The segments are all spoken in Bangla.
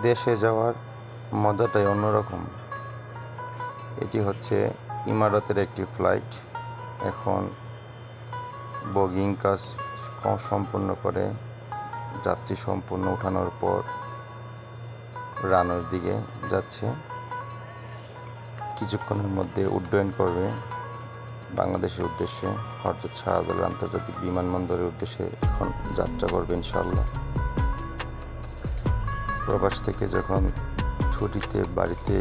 দেশে যাওয়ার মজাটাই অন্যরকম। এটি হচ্ছে ইমারতের একটি ফ্লাইট। এখন বগিং কাজ সম্পূর্ণ করে যাত্রী সম্পূর্ণ ওঠানোর পর রানওয়ের দিকে যাচ্ছে। কিছুক্ষণের মধ্যে উড্ডয়ন করবে বাংলাদেশের উদ্দেশ্যে। হযরত শাহজালাল আন্তর্জাতিক বিমানবন্দরের উদ্দেশ্যে এখন যাত্রা করবে ইনশাআল্লাহ। প্রবাস থেকে যখন ছুটিতে বাড়িতে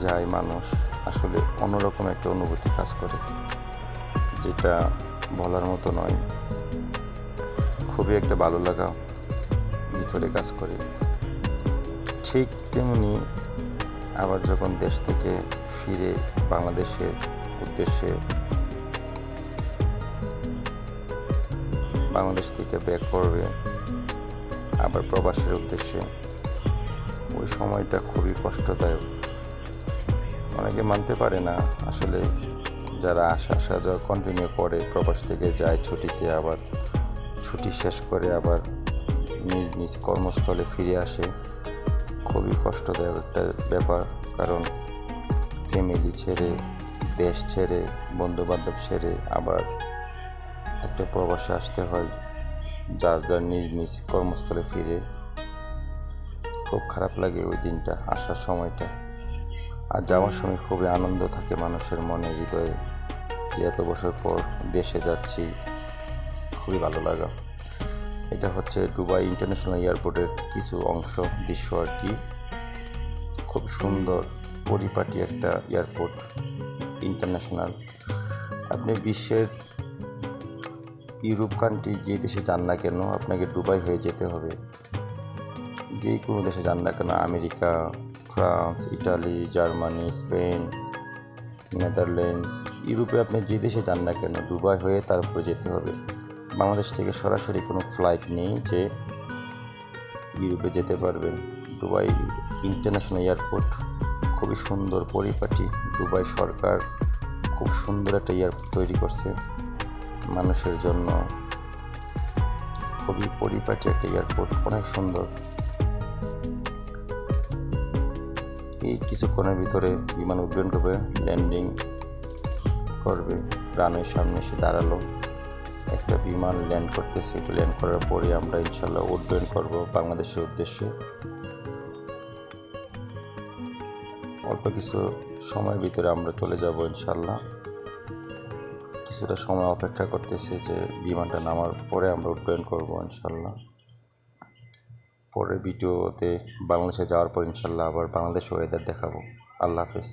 যায় মানুষ, আসলে অন্যরকম একটা অনুভূতি কাজ করে, যেটা বলার মতো নয়। খুবই একটা ভালো লাগা ভিতরে কাজ করে। ঠিক তেমনি আবার যখন দেশ থেকে ফিরে বাংলাদেশের উদ্দেশ্যে, বাংলাদেশ থেকে ব্যাক করবে আবার প্রবাসের উদ্দেশ্যে, ওই সময়টা খুবই কষ্টদায়ক। অনেকে মানতে পারে না, আসলে যারা আসা যাওয়া কন্টিনিউ করে, প্রবাস থেকে যায় ছুটিতে, আবার ছুটি শেষ করে আবার নিজ নিজ কর্মস্থলে ফিরে আসে, খুবই কষ্টদায়ক একটা ব্যাপার। কারণ ফ্যামিলি ছেড়ে, দেশ ছেড়ে, বন্ধুবান্ধব ছেড়ে আবার একটা প্রবাসে আসতে হয়, যার যার নিজ নিজ কর্মস্থলে ফিরে। খুব খারাপ লাগে ওই দিনটা, আসার সময়টা। আর যাওয়ার সময় খুবই আনন্দ থাকে মানুষের মনে, হৃদয়ে, যে এত বছর পর দেশে যাচ্ছি। খুবই ভালো লাগা। এটা হচ্ছে দুবাই ইন্টারন্যাশনাল এয়ারপোর্টের কিছু অংশ, দৃশ্য আর কি। খুব সুন্দর পরিপাটি একটা এয়ারপোর্ট, ইন্টারন্যাশনাল। আপনি বিশ্বের ইউরোপ কান্ট্রি যে দেশে যান না কেন, আপনাকে দুবাই হয়ে যেতে হবে। যেই কোনো দেশে যান না কেন, America, France, Italy, Germany, Spain, Netherlands, ইউরোপে আপনি যে দেশে যান না কেন, দুবাই হয়ে তারপরে যেতে হবে। বাংলাদেশ থেকে সরাসরি কোনো ফ্লাইট নেই যে ইউরোপে যেতে পারবেন। দুবাই ইন্টারন্যাশনাল এয়ারপোর্ট খুবই সুন্দর পরিপাটি। দুবাই সরকার খুব সুন্দর একটা এয়ারপোর্ট তৈরি করছে মানুষের জন্য। খুবই পরিপাটি একটা এয়ারপোর্ট, অনেক সুন্দর। এই কিছুক্ষণের ভিতরে বিমান উড্ডয়ন করবে, ল্যান্ডিং করবে। রানওয়ের সামনে এসে দাঁড়ালো, একটা বিমান ল্যান্ড করতেছে। একটু ল্যান্ড করার পরে আমরা ইনশাল্লাহ উড্ডয়ন করব বাংলাদেশের উদ্দেশ্যে। অল্প কিছু সময়ের ভিতরে আমরা চলে যাব ইনশাল্লাহ। কিছুটা সময় অপেক্ষা করতেছে যে বিমানটা নামার পরে আমরা উড্ডয়ন করব ইনশাল্লাহ। পরের ভিডিওতে বাংলাদেশে যাওয়ার পর ইনশাল্লাহ আবার বাংলাদেশ ওয়েদার দেখাবো। আল্লাহ হাফেজ।